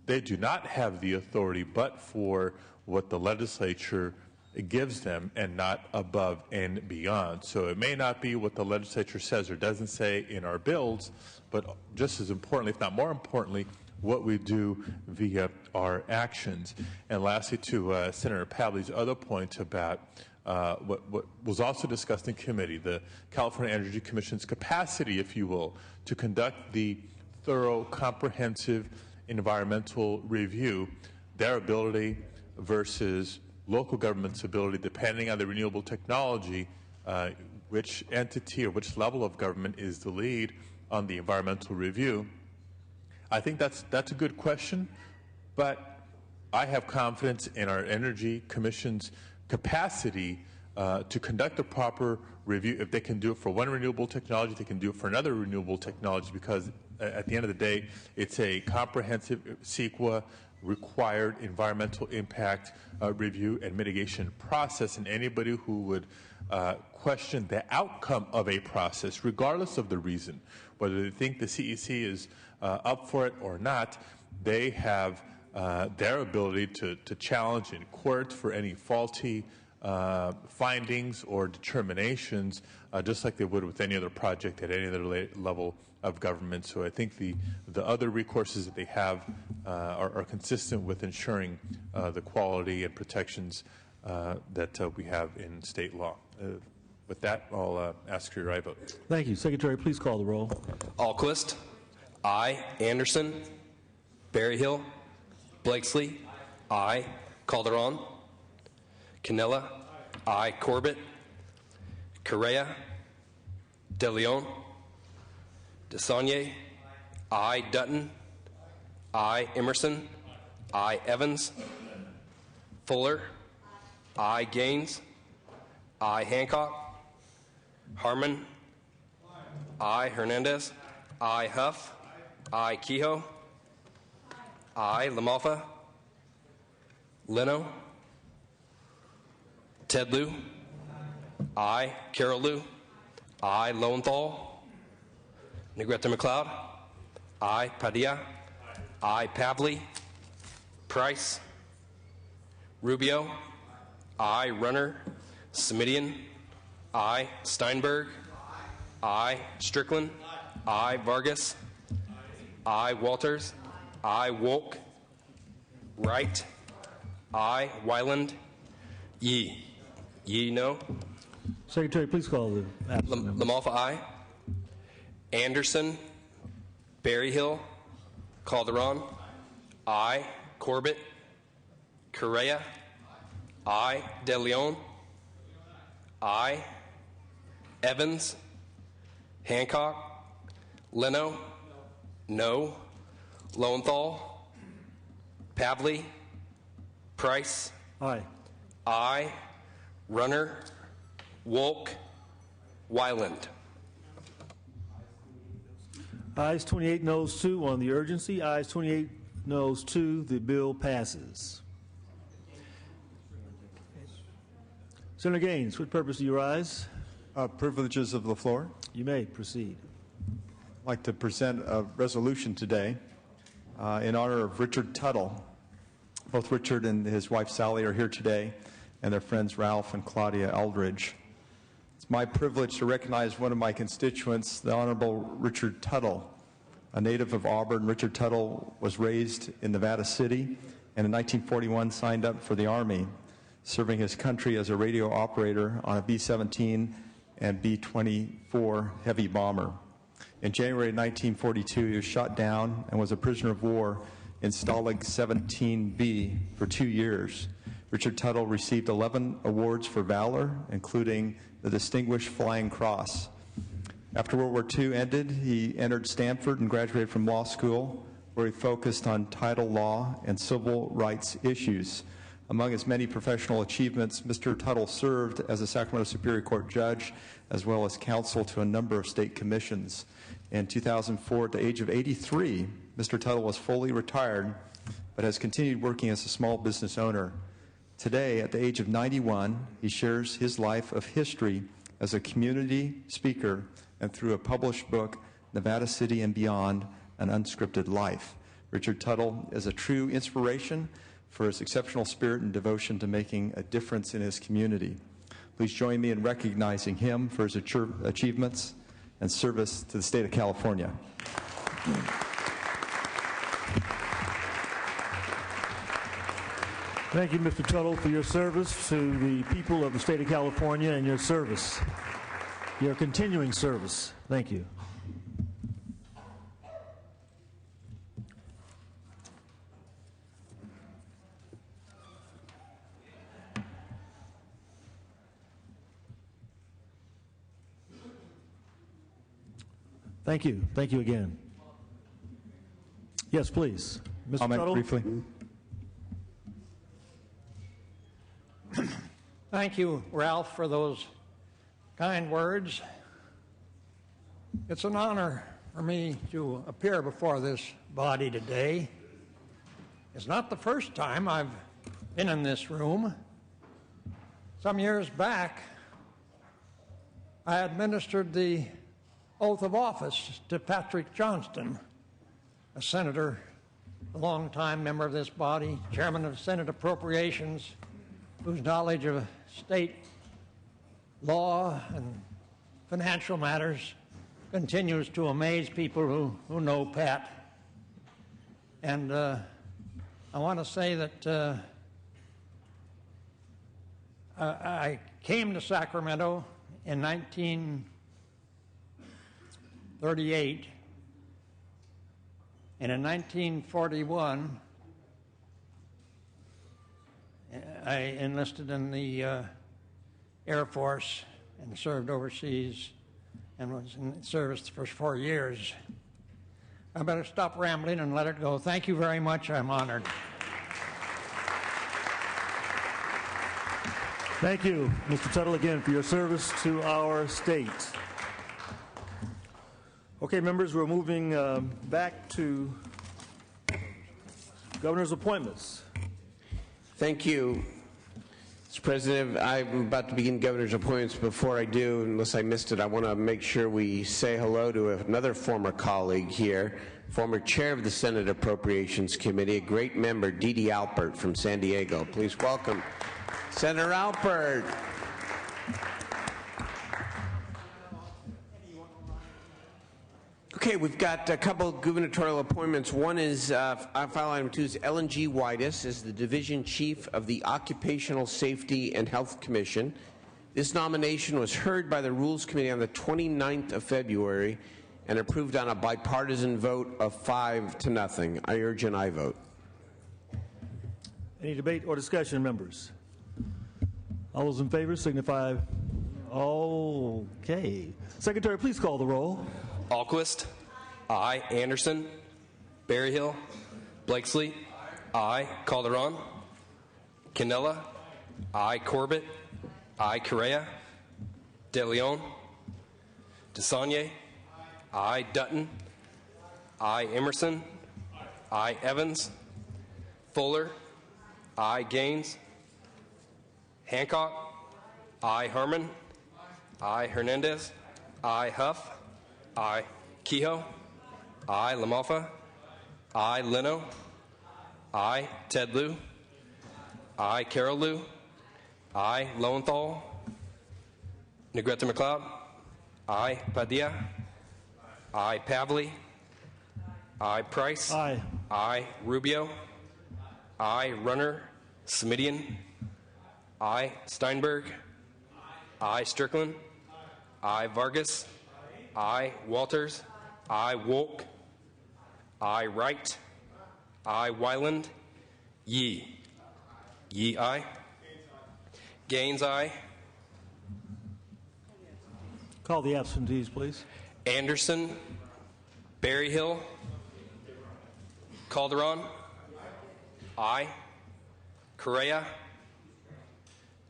they do not have the authority but for what the legislature gives them, and not above and beyond. So it may not be what the legislature says or doesn't say in our bills, but just as importantly, if not more importantly, what we do via our actions. And lastly, to Senator Pavley's other point about what was also discussed in committee, the California Energy Commission's capacity, if you will, to conduct the thorough, comprehensive environmental review, their ability versus local government's ability, depending on the renewable technology, which entity or which level of government is the lead on the environmental review. I think that's a good question, but I have confidence in our Energy Commission's capacity to conduct a proper review. If they can do it for one renewable technology, they can do it for another renewable technology, because at the end of the day, it's a comprehensive CEQA required environmental impact review and mitigation process, and anybody who would question the outcome of a process, regardless of the reason, whether they think the CEC is up for it or not, they have their ability to challenge in court for any faulty findings or determinations, just like they would with any other project at any other level of government. So I think the other recourses that they have are consistent with ensuring the quality and protections that we have in state law. With that, I'll ask for your aye vote. Thank you. Secretary, please call the roll. Alquist. Aye. Anderson. Berryhill. Blakesley. Aye. Calderon. Canella. Aye. Corbett. Correa. De Leon. DeSaulnier. Aye. Dutton. Aye. Emerson. Aye. Evans. Fuller. Aye. Gaines. Aye. Hancock. Harmon. Aye. Hernandez. Aye. Huff. Aye. Kehoe. Aye. LaMalfa. Leno. Ted Lieu. Aye. Carol Lieu. Aye. Lowenthal. Negrete McLeod. Aye. Padilla. Aye. Pavley. Price. Rubio. Aye. Runner. Simitian. Aye. Steinberg. Aye. Strickland. Aye. Vargas. Aye. Walters. Aye. Wolk. Wright. Aye. Wyland. Yee. Yee, no. Secretary, please call the LaMalfa, aye. Anderson. Berryhill. Calderon. Aye. Corbett. Correa. Aye. De Leon. Aye. Evans. Hancock. Leno. No. Lowenthal. Pavley. Price. Aye. Aye. Runner. Wolk. Wyland. Ayes 28, noes 2 on the urgency. Ayes 28, noes 2. The bill passes. Senator Gaines, what purpose do you rise? Privileges of the floor. You may proceed. I'd like to present a resolution today in honor of Richard Tuttle. Both Richard and his wife Sally are here today, and their friends Ralph and Claudia Eldridge. It's my privilege to recognize one of my constituents, the Honorable Richard Tuttle. A native of Auburn, Richard Tuttle was raised in Nevada City and in 1941 signed up for the Army, serving his country as a radio operator on a B-17 and B-24 heavy bomber. In January 1942, he was shot down and was a prisoner of war in Stalag 17B for 2 years. Richard Tuttle received 11 awards for valor, including the Distinguished Flying Cross. After World War II ended, he entered Stanford and graduated from law school, where he focused on title law and civil rights issues. Among his many professional achievements, Mr. Tuttle served as a Sacramento Superior Court judge, as well as counsel to a number of state commissions. In 2004, at the age of 83, Mr. Tuttle was fully retired, but has continued working as a small business owner. Today, at the age of 91, he shares his life of history as a community speaker and through a published book, Nevada City and Beyond, An Unscripted Life. Richard Tuttle is a true inspiration for his exceptional spirit and devotion to making a difference in his community. Please join me in recognizing him for his achievements and service to the state of California. Thank you, Mr. Tuttle, for your service to the people of the state of California and your service, your continuing service. Thank you. Thank you. Thank you again. Yes, please. Mr. Tuttle. Briefly. Thank you, Ralph, for those kind words. It's an honor for me to appear before this body today. It's not the first time I've been in this room. Some years back, I administered the oath of office to Patrick Johnston, a senator, a longtime member of this body, chairman of Senate Appropriations, whose knowledge of state law and financial matters continues to amaze people who know Pat. And I want to say that I came to Sacramento in 1938, and in 1941, I enlisted in the Air Force and served overseas and was in service for 4 years. I better stop rambling and let it go. Thank you very much. I'm honored. Thank you, Mr. Tuttle, again for your service to our state. Okay, members, we're moving back to governor's appointments. Thank you, Mr. President. I'm about to begin governor's appointments. Before I do, unless I missed it, I want to make sure we say hello to another former colleague here, former chair of the Senate Appropriations Committee, a great member, Dee Dee Alpert from San Diego. Please welcome Senator Alpert. Okay, we've got a couple of gubernatorial appointments. One is, file item 2 is Ellen G. Whitus as the Division Chief of the Occupational Safety and Health Commission. This nomination was heard by the Rules Committee on the 29th of February and approved on a bipartisan vote of 5-0. I urge an aye vote. Any debate or discussion, members? All those in favor signify. Okay. Secretary, please call the roll. Alquist. Aye. Anderson. Berryhill. Blakesley. Aye. Calderon. Cannella. Aye. Corbett. Aye. Correa. De Leon. DeSaulnier. Aye. Dutton. Aye. Emerson. Aye. Evans. Fuller. Aye. Gaines. Hancock. Aye. Harmon. Aye. Hernandez. Aye. Huff. Aye. Kehoe. Aye. LaMalfa. Aye. Leno. Aye. Ted Lieu. Aye. Carol Lieu. Aye. Lowenthal. Negrete McLeod. Aye. Padilla. Aye. Pavley. Aye. Price. Aye. Aye. Rubio. Aye. Runner. Smidian. Aye. Steinberg. Aye. Strickland. Aye. Vargas. Aye. Walters. Aye. Wolk. Aye. Wright. Aye. Wyland. Yee. Yee. Aye. Gaines. Aye. Call the absentees, please. Anderson. Berryhill. Calderon. Aye. Correa.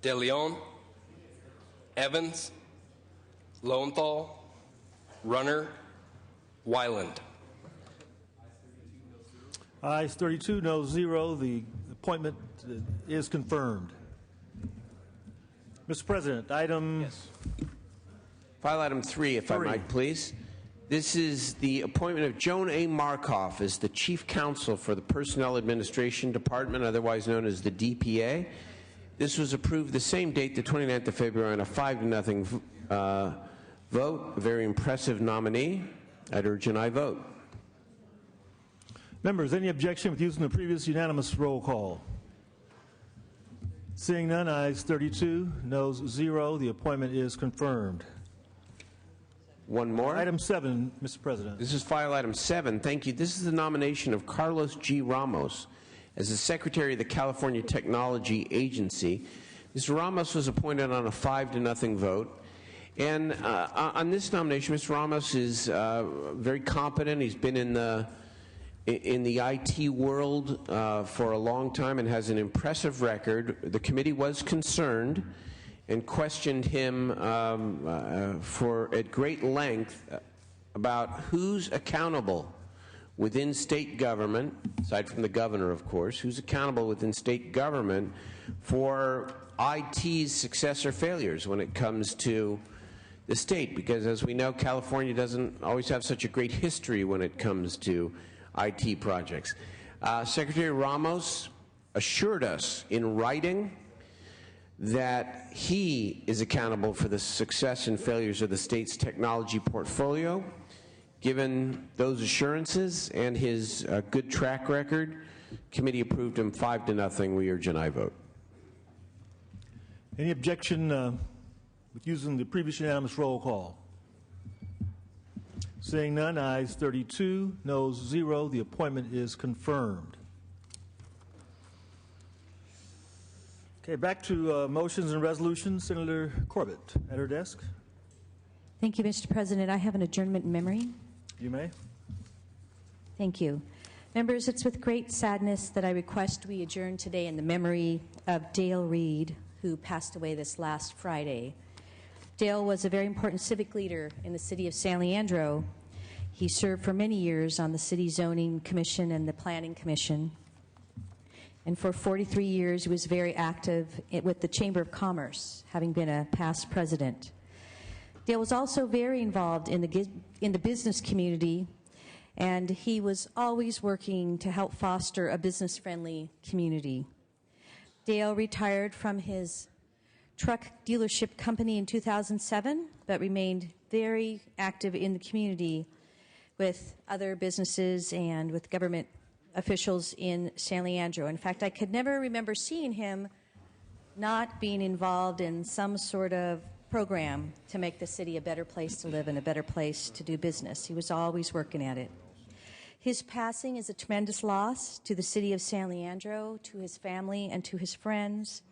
De Leon. Evans. Lowenthal. Runner. Wyland. Ayes 32, no 0. The appointment is confirmed. Mr. President, item... File item 3, if I might, please. This is the appointment of Joan A. Markoff as the Chief Counsel for the Personnel Administration Department, otherwise known as the DPA. This was approved the same date, the 29th of February, on a 5-0 vote. A very impressive nominee. I'd urge an aye vote. Members, any objection with using the previous unanimous roll call? Seeing none, ayes 32, noes 0. The appointment is confirmed. One more. Item 7, Mr. President. This is file item 7. Thank you. This is the nomination of Carlos G. Ramos as the Secretary of the California Technology Agency. Mr. Ramos was appointed on a 5-0 vote. And on this nomination, Mr. Ramos is very competent. He's been in the IT world for a long time and has an impressive record. The committee was concerned and questioned him at great length about who's accountable within state government, aside from the governor, of course, who's accountable within state government for IT's success or failures when it comes to the state. Because as we know, California doesn't always have such a great history when it comes to IT projects. Secretary Ramos assured us in writing that he is accountable for the success and failures of the state's technology portfolio. Given those assurances and his good track record, committee approved him 5-0. We urge an aye vote. Any objection with using the previous unanimous roll call? Seeing none, ayes 32, noes 0. The appointment is confirmed. Okay, back to motions and resolutions. Senator Corbett at her desk. Thank you, Mr. President. I have an adjournment in memory. You may. Thank you. Members, it's with great sadness that I request we adjourn today in the memory of Dale Reed, who passed away this last Friday. Dale was a very important civic leader in the city of San Leandro. He served for many years on the City Zoning Commission and the Planning Commission. And for 43 years, he was very active with the Chamber of Commerce, having been a past president. Dale was also very involved in the business community, and he was always working to help foster a business-friendly community. Dale retired from his truck dealership company in 2007, but remained very active in the community with other businesses and with government officials in San Leandro. In fact, I could never remember seeing him not being involved in some sort of program to make the city a better place to live and a better place to do business. He was always working at it. His passing is a tremendous loss to the city of San Leandro, to his family, and to his friends,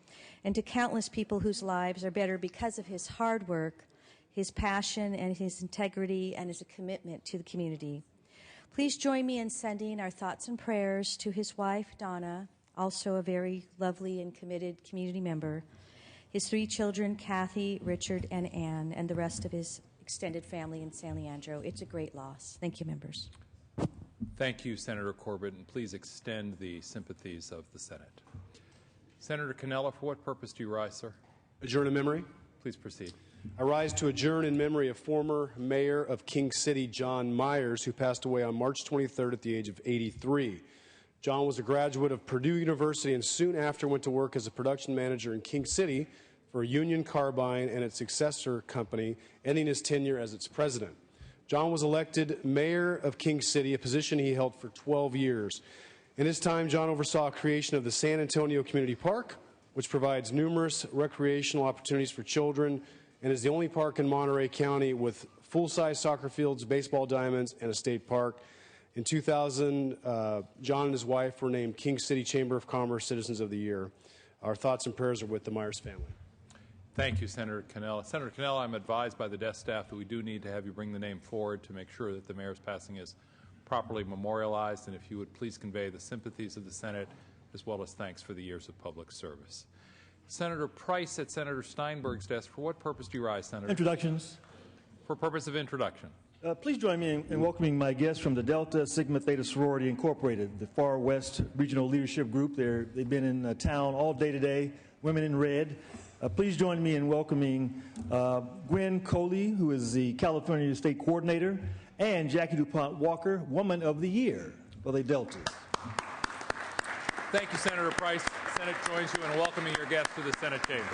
and to countless people whose lives are better because of his hard work, his passion, and his integrity, and his commitment to the community. Please join me in sending our thoughts and prayers to his wife, Donna, also a very lovely and committed community member, his 3 children, Kathy, Richard, and Ann, and the rest of his extended family in San Leandro. It's a great loss. Thank you, members. Thank you, Senator Corbett, and please extend the sympathies of the Senate. Senator Cannella, for what purpose do you rise, sir? Adjourn in memory. Please proceed. I rise to adjourn in memory of former Mayor of King City, John Myers, who passed away on March 23rd at the age of 83. John was a graduate of Purdue University and soon after went to work as a production manager in King City for Union Carbine and its successor company, ending his tenure as its president. John was elected mayor of King City, a position he held for 12 years. In his time, John oversaw creation of the San Antonio Community Park, which provides numerous recreational opportunities for children and is the only park in Monterey County with full-size soccer fields, baseball diamonds, and a state park. In 2000, John and his wife were named King City Chamber of Commerce Citizens of the Year. Our thoughts and prayers are with the Myers family. Thank you, Senator Cannella. Senator Cannella, I'm advised by the desk staff that we do need to have you bring the name forward to make sure that the mayor's passing is properly memorialized, and if you would please convey the sympathies of the Senate as well as thanks for the years of public service. Senator Price at Senator Steinberg's desk. For what purpose do you rise, Senator? Introductions. For purpose of introduction. Please join me in welcoming my guests from the Delta Sigma Theta Sorority Incorporated, the Far West Regional Leadership Group. They've been in town all day today, Women in Red. Please join me in welcoming Gwen Coley, who is the California State Coordinator, and Jackie DuPont Walker, Woman of the Year for the Deltas. Thank you, Senator Price. The Senate joins you in welcoming your guests to the Senate chamber.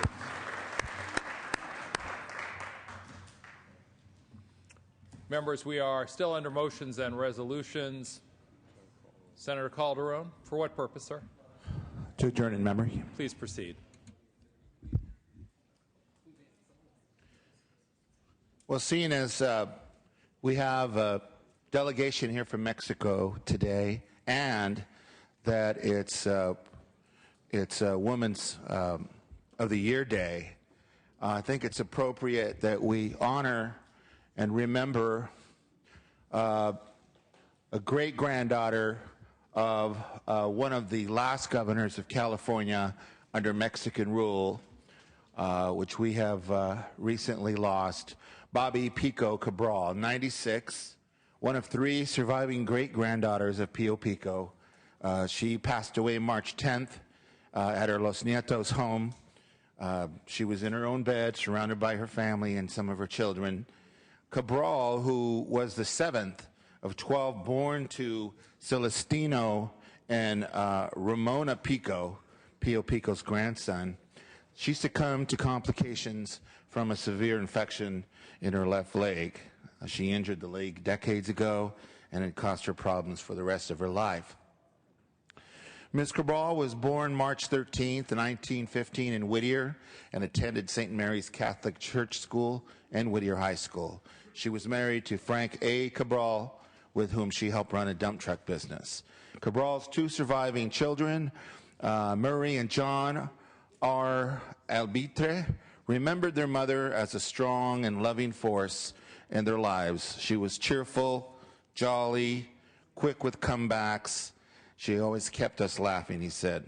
Members, we are still under motions and resolutions. Senator Calderon, for what purpose, sir? To adjourn in memory. Please proceed. Well, seeing as we have a delegation here from Mexico today, and that it's Women's of the Year Day, I think it's appropriate that we honor and remember a great-granddaughter of one of the last governors of California under Mexican rule, which we have recently lost, Bobby Pico Cabral, 96, one of 3 surviving great-granddaughters of Pio Pico. She passed away March 10th at her Los Nietos home. She was in her own bed, surrounded by her family and some of her children. Cabral, who was the 7th of 12 born to Celestino and Ramona Pico, Pio Pico's grandson, she succumbed to complications from a severe infection in her left leg. She injured the leg decades ago, and it caused her problems for the rest of her life. Ms. Cabral was born March 13th, 1915 in Whittier and attended St. Mary's Catholic Church School and Whittier High School. She was married to Frank A. Cabral, with whom she helped run a dump truck business. Cabral's 2 surviving children, Murray and John R. Albitre, remembered their mother as a strong and loving force in their lives. She was cheerful, jolly, quick with comebacks. She always kept us laughing, he said.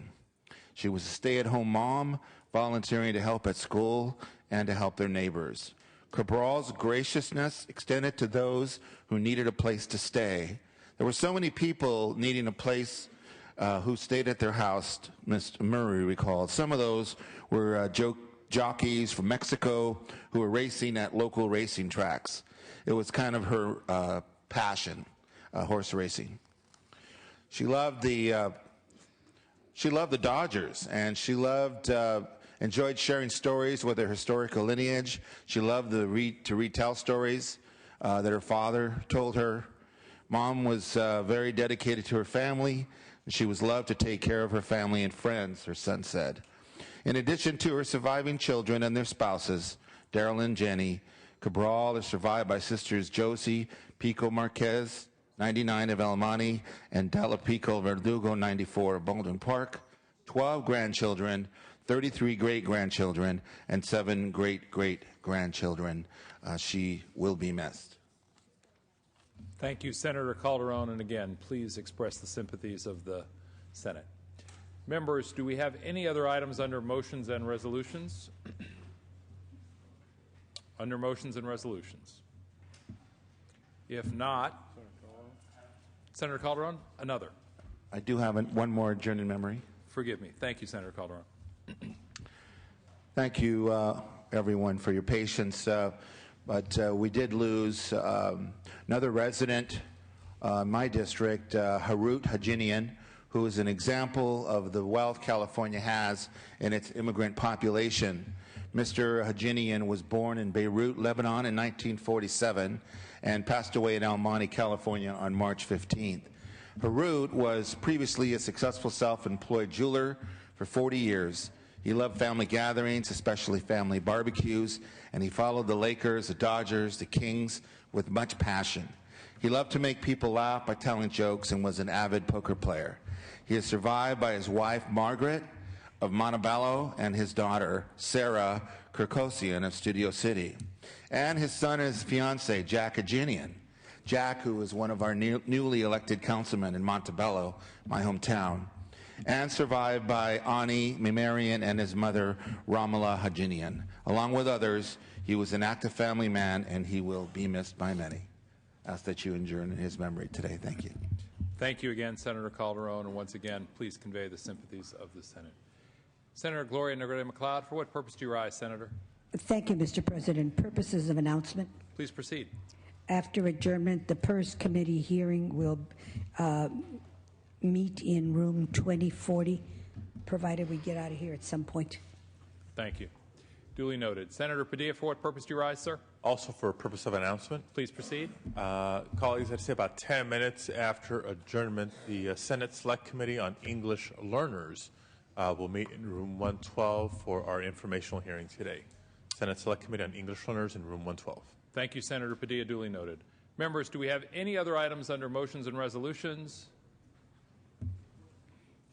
She was a stay-at-home mom, volunteering to help at school and to help their neighbors. Cabral's graciousness extended to those who needed a place to stay. There were so many people needing a place who stayed at their house, Mr. Murray recalled. Some of those were jockeys from Mexico who were racing at local racing tracks. It was kind of her passion, horse racing. She loved the Dodgers, and she enjoyed sharing stories with her historical lineage. She loved to retell stories that her father told her. Mom was very dedicated to her family, and she was loved to take care of her family and friends, her son said. In addition to her surviving children and their spouses, Daryl and Jenny, Cabral is survived by sisters Josie Pico Marquez, 99 of El Monte, and Della Pico Verdugo, 94 of Baldwin Park, 12 grandchildren, 33 great-grandchildren, and 7 great-great-grandchildren. She will be missed. Thank you, Senator Calderon, and again, please express the sympathies of the Senate. Members, do we have any other items under motions and resolutions? Under motions and resolutions. If not, Senator Calderon, another. I do have one more adjourned in memory. Forgive me. Thank you, Senator Calderon. Thank you, everyone, for your patience. But we did lose another resident in my district, Harut Hajinian, who is an example of the wealth California has in its immigrant population. Mr. Hajinian was born in Beirut, Lebanon in 1947 and passed away in El Monte, California on March 15th. Harut was previously a successful self-employed jeweler for 40 years. He loved family gatherings, especially family barbecues, and he followed the Lakers, the Dodgers, the Kings with much passion. He loved to make people laugh by telling jokes and was an avid poker player. He is survived by his wife, Margaret, of Montebello, and his daughter, Sarah Kirkosian of Studio City. And his son is fiancé, Jack Hajinian. Jack, who is one of our newly elected councilmen in Montebello, my hometown, and survived by Ani Mimarian and his mother, Ramala Hajinian. Along with others, he was an active family man, and he will be missed by many. I ask that you endure in his memory today. Thank you. Thank you again, Senator Calderon, and once again, please convey the sympathies of the Senate. Senator Gloria Negrete-McLeod, for what purpose do you rise, Senator? Thank you, Mr. President. Purposes of announcement. Please proceed. After adjournment, the PERS committee hearing will meet in room 2040, provided we get out of here at some point. Thank you. Duly noted. Senator Padilla, for what purpose do you rise, sir? Also for purpose of announcement. Please proceed. Colleagues, I'd say about 10 minutes after adjournment, the Senate Select Committee on English Learners will meet in room 112 for our informational hearing today. Senate Select Committee on English Learners in room 112. Thank you, Senator Padilla. Duly noted. Members, do we have any other items under motions and resolutions?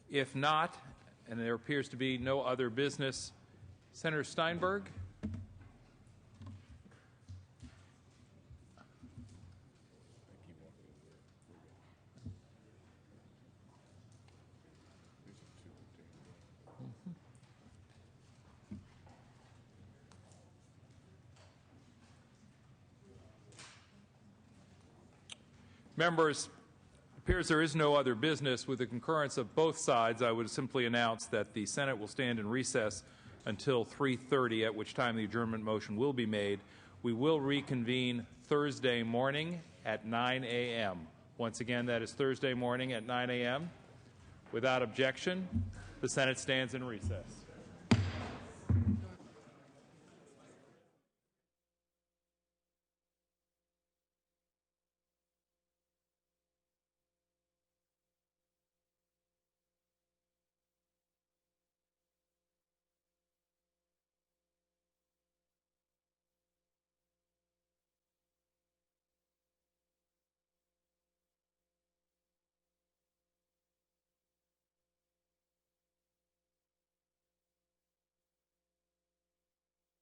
If not, and there appears to be no other business, Senator Steinberg. Members, it appears there is no other business. With the concurrence of both sides, I would simply announce that the Senate will stand in recess until 3:30, at which time the adjournment motion will be made. We will reconvene Thursday morning at 9 a.m. Once again, that is Thursday morning at 9 a.m. Without objection, the Senate stands in recess.